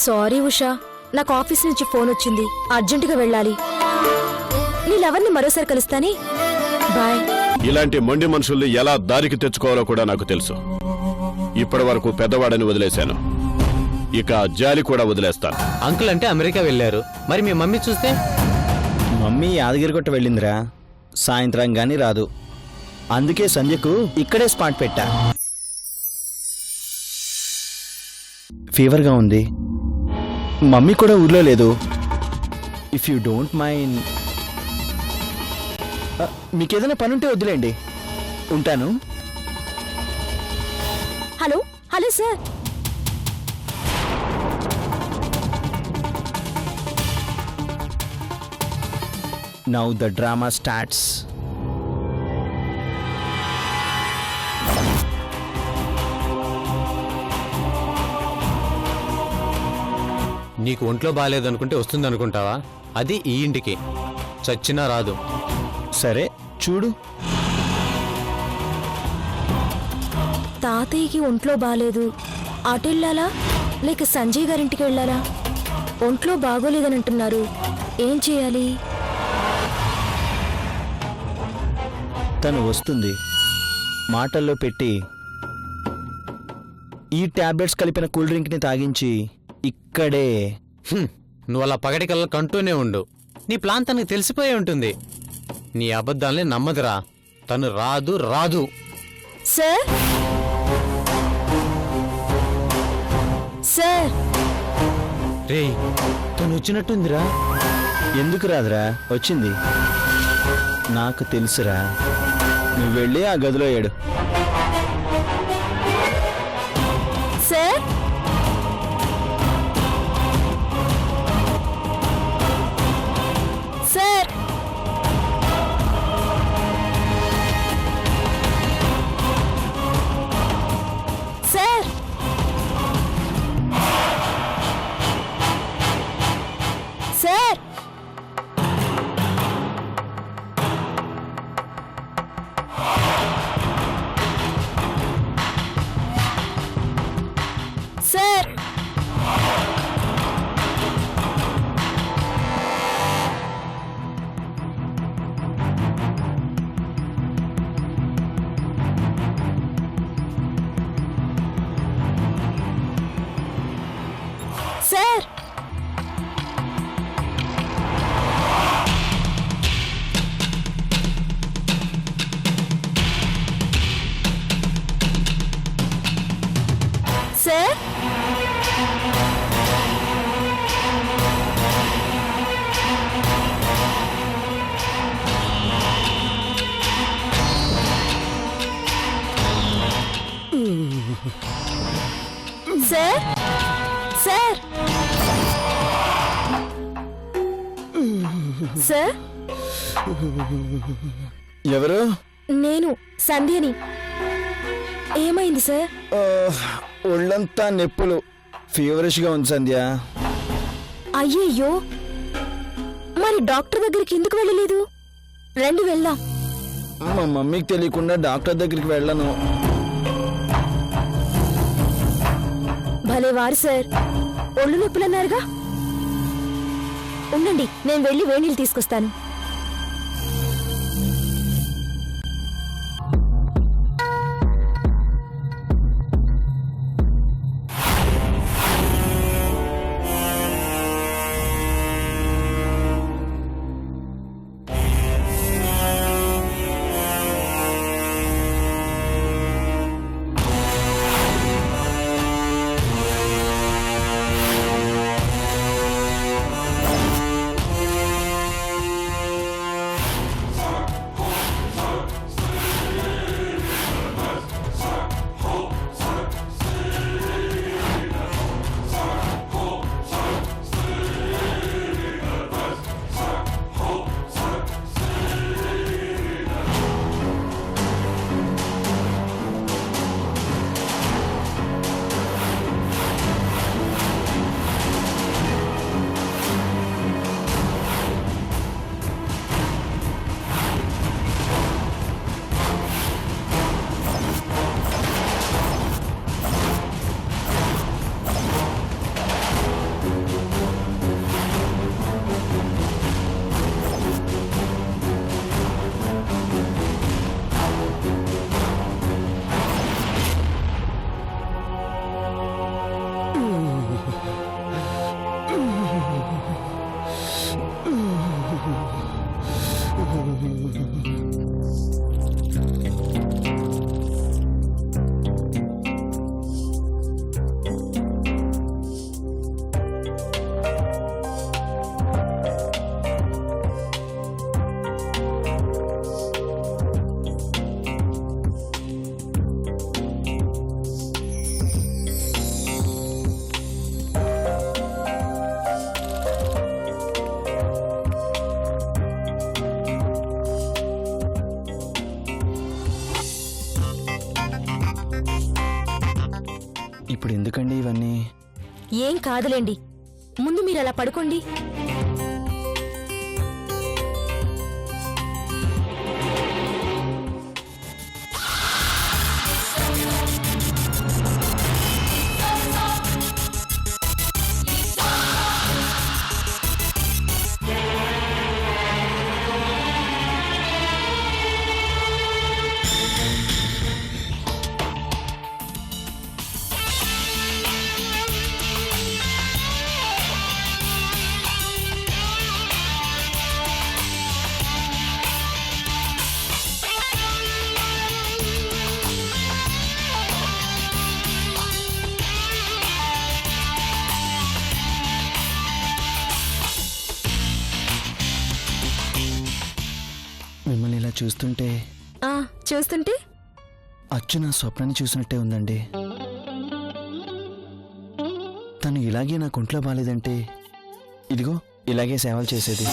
Sorry Usha, నాకు office నుంచి phone వచ్చింది, అర్జెంటుగా వెళ్ళాలి. నీ లవర్ని మరోసారి కలుస్తానే. బాయ్. ఇలాంటి మొండి మనుషుల్ని ఎలా దారికి తెచ్చుకోవాలో కూడా నాకు తెలుసు. ఇప్పటి వరకు పెద్దవాడని వదిలేశాను, ఇక జాలి కూడా వదిలేస్తాను. అంకుల్ అంటే అమెరికా వెళ్ళారు, మరి మీ మమ్మీ చూస్తే? మమ్మీ యాదగిరిగుట్ట వెళ్ళిందిరా, సాయంత్రం గానీ రాదు. అందుకే సంధ్యకు ఇక్కడే స్పాట్ పెట్టా. ఫీవర్గా ఉంది, మమ్మీ కూడా ఊర్లో లేదు. ఇఫ్ యూ డోంట్ మైండ్, మీకేదైనా పనుంటే వద్దులేండి, ఉంటాను. Hello hello sir. Now the drama starts. నీకు ఒంట్లో బాగాలేదనుకుంటే వస్తుంది అనుకుంటావా? అది ఈ ఇంటికి చచ్చినా రాదు. సరే చూడు. తాతయ్యకి ఒంట్లో బాలేదు, అటెళ్ళాలా లేక సంజయ్ గారింటికి వెళ్ళాలా? ఒంట్లో బాగోలేదని అంటున్నారు, ఏం చేయాలి? తను వస్తుంది, మాటల్లో పెట్టి ఈ టాబ్లెట్స్ కలిపిన కూల్ డ్రింక్ని తాగించి ఇక్కడే. నువ్వు అలా పగటి కల్లా కంటూనే ఉండు. నీ ప్లాన్ తనకి తెలిసిపోయి ఉంటుంది. నీ అబద్ధాల్ని నమ్మదురా, తను రాదు రాదు. Sir sir. రేయ్, తను వచ్చినట్టుందిరా. ఎందుకు రాదురా, వచ్చింది. నాకు తెలుసురా, నువ్వు వెళ్ళి ఆ గదిలో ఏడు. Sir sir. Sir sir. Sir sir. Sir sir. Sir sir. ఎవరు? నేను సంధ్యని. ఏమైంది సార్? ఒళ్ళంతా నొప్పులు, ఫీవరిష్గా ఉంది సంధ్య. అయ్యయ్యో, మరి డాక్టర్ దగ్గరికి ఎందుకు వెళ్ళలేదు? రండి వెళ్దాం. మా మమ్మీకి తెలియకుండా డాక్టర్ దగ్గరికి వెళ్ళను. భలే వారు సార్, ఒళ్ళు నొప్పులన్నారుగా. ఉండండి, నేను వెళ్ళి వేణీళ్ళు తీసుకొస్తాను. కాదులేండి, ముందు మీరు అలా పడుకోండి. మిమ్మల్ని ఇలా చూస్తుంటే చూస్తుంటే అచ్చు నా స్వప్నాన్ని చూసినట్టే ఉందండి. తను ఇలాగే నాకు ఒంట్లో బాలేదంటే ఇదిగో ఇలాగే సేవలు చేసేది.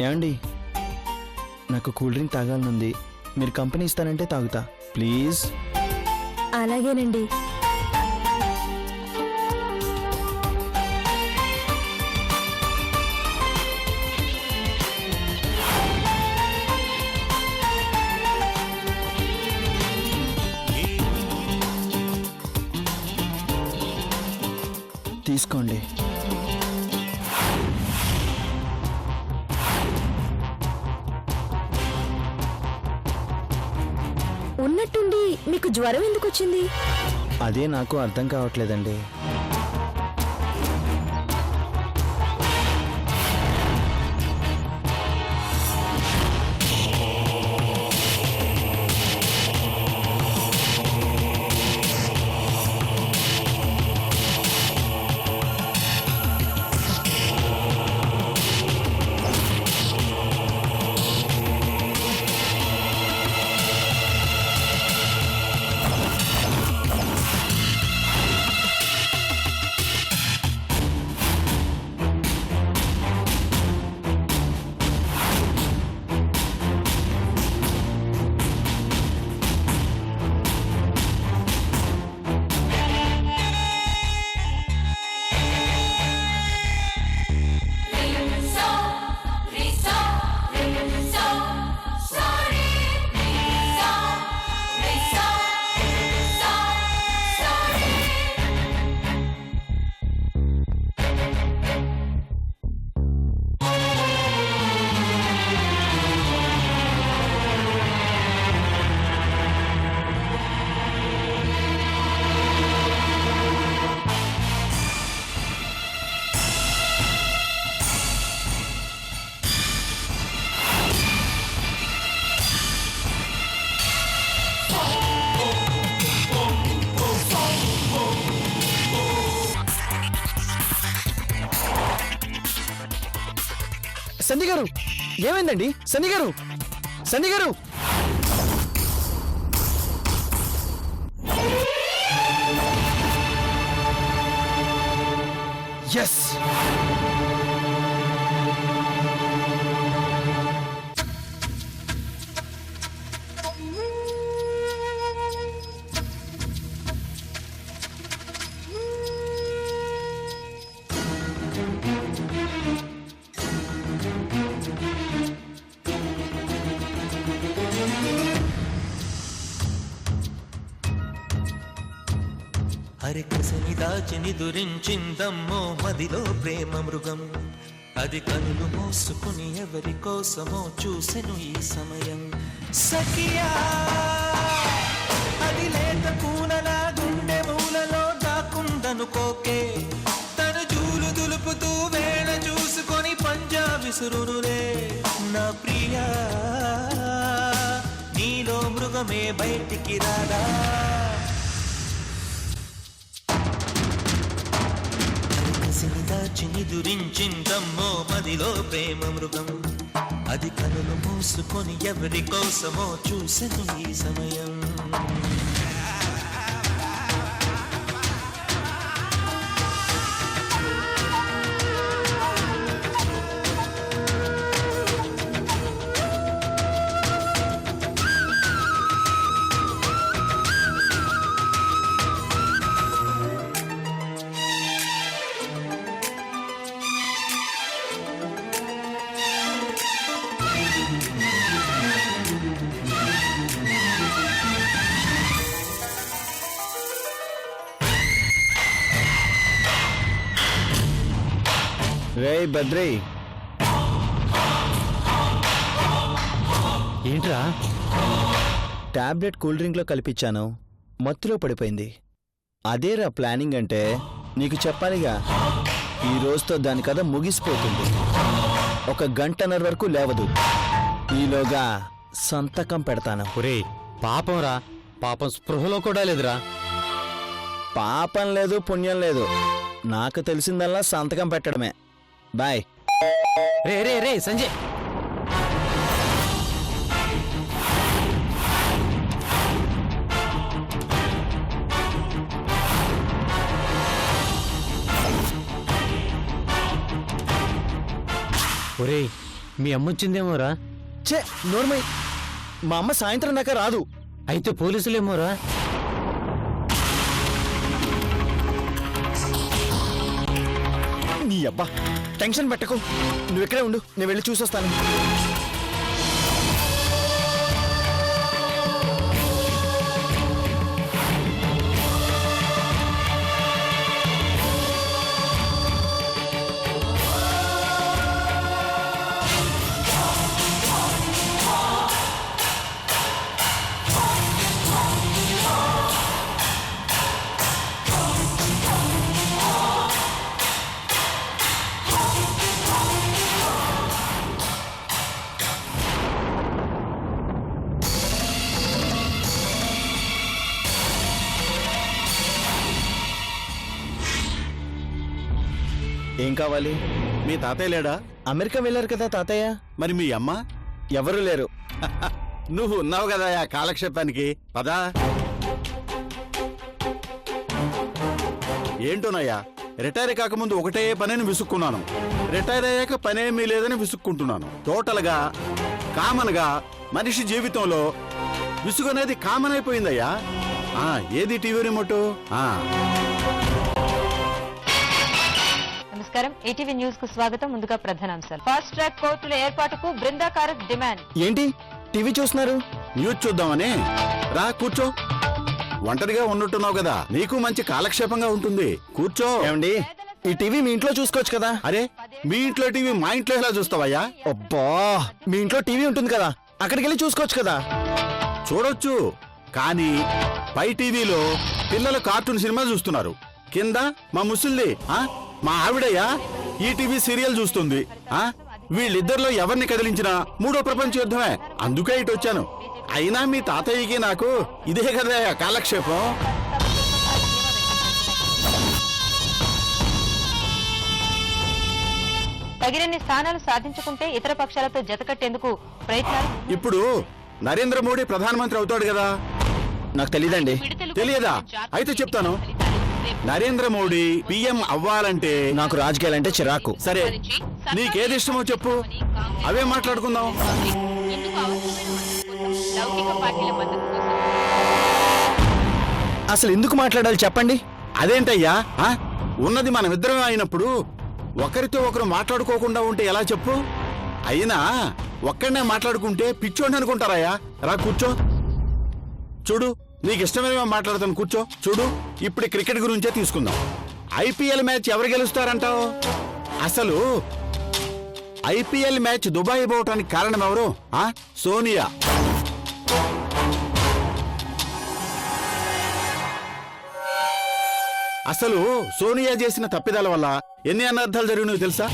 ఏమండి, నాకు కూల్ డ్రింక్ తాగాలనుంది. మీరు కంపెనీ ఇస్తానంటే తాగుతా ప్లీజ్. అలాగేనండి. తీసుకోండి. ఉన్నట్టుండి మీకు జ్వరం ఎందుకు వచ్చింది? అదే నాకు అర్థం కావట్లేదండి. సంధి గారు, ఏమైందండి? సంధి గారు, సంధి గారు! ఎస్, హరికసని దాచిని దురించిందమ్మో మదిలో ప్రేమ మృగం. అది కనులు మోసుకుని ఎవరి కోసమో చూసెను ఈ సమయం. సఖియా అది లేత పూలలా గుండె మూలలో దాకుందనుకోకే. తను జూలు దులుపుతూ వేళ చూసుకొని పంజా విసురునులే. నా ప్రియా నీలో మృగమే బయటికి రాదా. దాచిని దురించిందమ్మో మదిలో ప్రేమ మృగం. అది కనులు మూసుకొని ఎవరి కోసమో చూసెను ఈ సమయం. బద్రి, ఏంట్రా? టాబ్లెట్ కూల్ డ్రింక్లో కలిపిచ్చాను, మత్తులో పడిపోయింది. అదేరా ప్లానింగ్ అంటే. నీకు చెప్పాలిగా, ఈ రోజుతో దాని కథ ముగిసిపోతుంది. 1 గంటన్నర వరకు లేవదు. ఈలోగా సంతకం పెడతాను. ఒరేయ్, పాపం రా, పాపం స్పృహలో కూడా లేదురా. పాపం లేదు, పుణ్యం లేదు. నాకు తెలిసిందల్లా సంతకం పెట్టడమే. బాయ్. రే రే రే సంజయ్, ఒరేయ్, మీ అమ్మ వచ్చిందేమోరా. చే నోర్మై, మా అమ్మ సాయంత్రం దాకా రాదు. అయితే పోలీసులేమోరా. నీ అబ్బా, టెన్షన్ పెట్టకు. నువ్వు ఇక్కడే ఉండు, నేను వెళ్ళి చూసొస్తాను. ఏం కావాలి? మీ తాతయ్య లేడా? అమెరికా వెళ్ళారు కదా తాతయ్య. మరి మీ అమ్మ? ఎవరు లేరు. నువ్వు ఉన్నావు కదా కాలక్షేపానికి. పదా. ఏంటోనయ్యా, రిటైర్ కాకముందు ఒకటే పనిని విసుక్కున్నాను. రిటైర్ అయ్యాక పనేమీ లేదని విసుక్కుంటున్నాను. టోటల్గా కామన్గా మనిషి జీవితంలో విసుగనేది కామన్ అయిపోయిందయ్యా. ఏది టీవీ రిమోటు? నమస్కారం, ఈటీవీ న్యూస్ కు స్వాగతం. ముందుగా ప్రధానాంశాలు. ఫాస్ట్ ట్రాక్ కోర్టుల ఏర్పాటుకు బృందాకారత్ డిమాండ్. ఏంటి టీవీ చూస్తున్నారు? న్యూస్ చూద్దామని. రా కూర్చో. ఒంటరిగా ఉన్నట్టున్నావు కదా, నీకు మంచి కాలక్షేపంగా ఉంటుంది. కూర్చో. ఏమండి, ఈ టీవీ మీ ఇంట్లో చూసుకోవచ్చు కదా. అరే, మీ ఇంట్లో టీవీ మా ఇంట్లో ఎలా చూస్తావయ్యా? అబ్బా, మీ ఇంట్లో టీవీ ఉంటుంది కదా, అక్కడికి వెళ్ళి చూసుకోవచ్చు కదా. చూడొచ్చు, కానీ పై టీవీలో పిల్లలు కార్టూన్ సినిమా చూస్తున్నారు. కింద మా ముసల్ది మా ఆవిడయ్యా ఈ టీవీ సీరియల్ చూస్తుంది. వీళ్ళిద్దరిలో ఎవరిని కదిలించినా 3వ ప్రపంచ యుద్ధమే. అందుకే ఇటు వచ్చాను. అయినా మీ తాతయ్యకి నాకు ఇదే కదా కాలక్షేపం. తగినన్ని స్థానాలు సాధించుకుంటే ఇతర పక్షాలతో జతకట్టేందుకు ప్రయత్నాలు. ఇప్పుడు నరేంద్ర మోడీ ప్రధానమంత్రి అవుతాడు కదా. నాకు తెలీదండి. తెలియదా? అయితే చెప్తాను. నరేంద్ర మోడీ పిఎం అవ్వాలంటే నాకు రాజకీయాలంటే చిరాకు. సరే, నీకేది ఇష్టమో చెప్పు, అవే మాట్లాడుకుందాం. అసలు ఎందుకు మాట్లాడాలి చెప్పండి. అదేంటయ్యా, ఉన్నది మనమిద్దరమే అయినప్పుడు ఒకరితో ఒకరు మాట్లాడుకోకుండా ఉంటే ఎలా చెప్పు? అయినా ఒక్కడనే మాట్లాడుకుంటే పిచ్చోడిని అనుకుంటారయ్యా. రా కూర్చో. చూడు, నీకు ఇష్టమేమో మాట్లాడతాను. కూర్చో. చూడు, ఇప్పుడు క్రికెట్ గురించే తీసుకుందాం. ఐపీఎల్ మ్యాచ్ ఎవరు గెలుస్తారంటావు? అసలు ఐపీఎల్ మ్యాచ్ దుబాయ్ పోవటానికి కారణం ఎవరు? సోనియా. అసలు సోనియా చేసిన తప్పిదాల వల్ల ఎన్ని అనర్థాలు జరిగినాయో తెలుసా?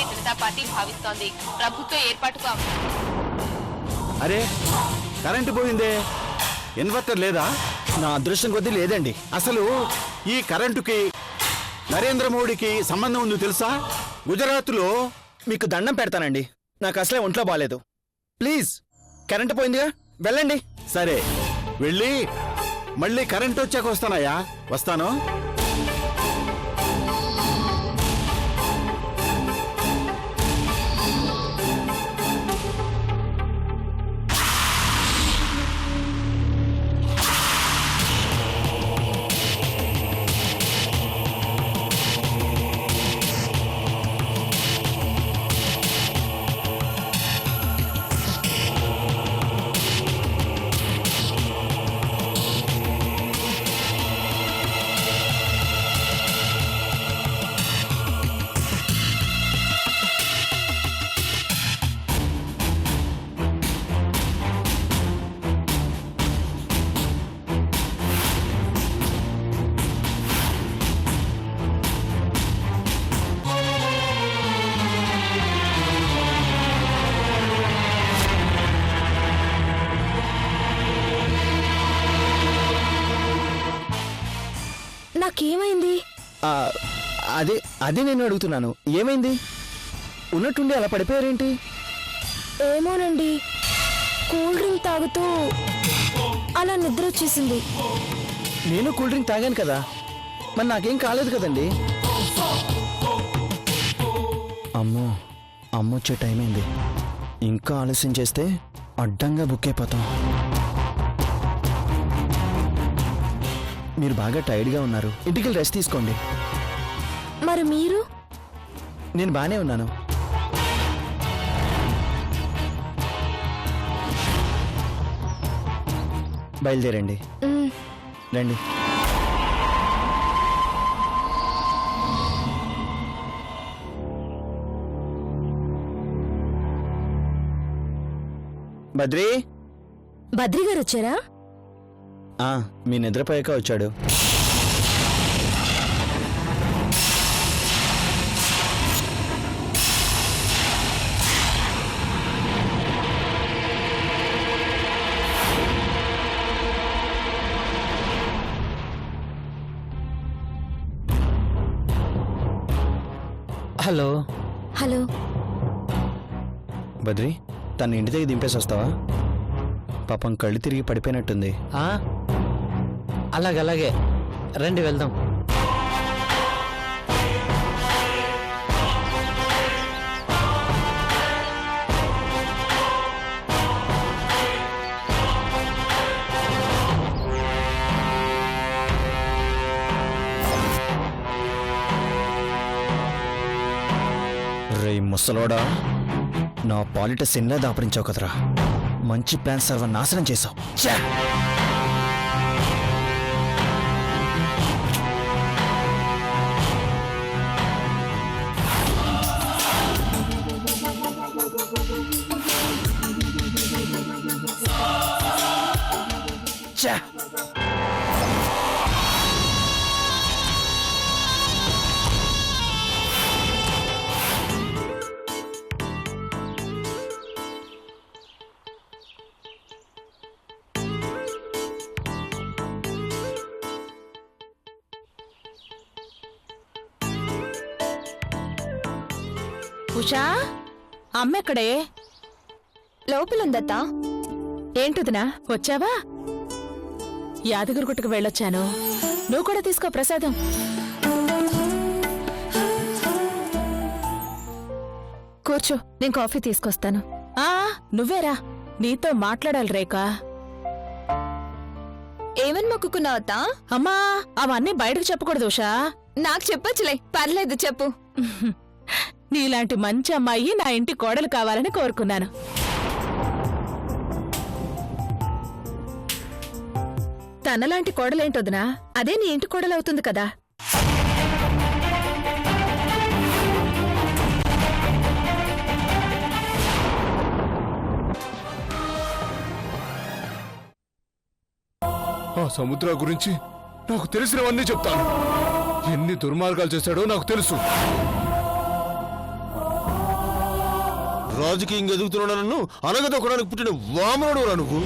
భారతీయ జనతా పార్టీ భావిస్తోంది. ప్రభుత్వ ఏర్పాటుకు అరే కరెంటు పోయిందే, ఇన్వర్టర్ లేదా? నా అదృష్టం కొద్దీ లేదండి. అసలు ఈ కరెంటుకి నరేంద్ర మోడీకి సంబంధం ఉంది తెలుసా? గుజరాత్లో మీకు దండం పెడతానండి, నాకు అసలే ఒంట్లో బాగాలేదు. ప్లీజ్ కరెంటు పోయిందిగా, వెళ్ళండి. సరే వెళ్ళి మళ్ళీ కరెంట్ వచ్చాక వస్తానయ్యా. వస్తాను. నాకేమైంది? ఆ, అదే నేను అడుగుతున్నాను, ఏమైంది? ఉన్నట్టుండి అలా పడిపోయారేంటి? ఏమోనండి, కూల్ డ్రింక్ తాగుతూ అలా నిద్ర వచ్చేసింది. నేను కూల్ డ్రింక్ తాగాను కదా, మరి నాకేం కాలేదు కదండి. అమ్మో అమ్మొచ్చే టైం అయింది, ఇంకా ఆలస్యం చేస్తే అడ్డంగా బుక్ అయిపోతాం. మీరు బాగా టైర్డ్గా ఉన్నారు, ఇంటికి రెస్ట్ తీసుకోండి. మరి మీరు? నేను బానే ఉన్నాను. బయలుదేరండి, రండి. బద్రీ బద్రి గారు వచ్చారా? మీ నిద్రపోయాక వచ్చాడు. హలో. హలో. బద్రీ తన ఇంటి దగ్గర దింపేసి వస్తావా? పాపం కళ్ళు తిరిగి పడిపోయినట్టుంది. అలాగే రండి వెళ్దాం. రే ముసలోడా, నా పాలిట సిన్లా దాపరించావు కదరా. మంచి ప్లాన్ సర్వనాశనం చేశావు. ఉషా, అమ్మెక్కడే? లోపలుందత్తా. ఏంటుదినా వచ్చావా? యాదగిరిగుట్టకు వెళ్ళొచ్చాను, నువ్వు కూడా తీసుకో ప్రసాదం. కూర్చో, నేను కాఫీ తీసుకొస్తాను. నువ్వేరా, నీతో మాట్లాడాలి రేఖా. ఏమని మొక్కుకున్నావత్తా? అమ్మా, అవన్నీ బయటకు చెప్పకూడదు ఉషా. నాకు చెప్పొచ్చులే, పర్లేదు చెప్పు. నీలాంటి మంచి అమ్మాయి నా ఇంటి కోడలు కావాలని కోరుకున్నాను. తనలాంటి కోడలేంటొదినా, అదే నీ ఇంటి కోడలవుతుంది కదా. ఆ సముద్ర గురించి నాకు తెలిసినవన్నీ చెప్తాను. ఎన్ని దుర్మార్గాలు చేశాడో నాకు తెలుసు. రాజకీయం ఎదుగుతున్నాడు నన్ను అనగదొక్కడానికి పుట్టిన వామనుడు రా నువ్వు.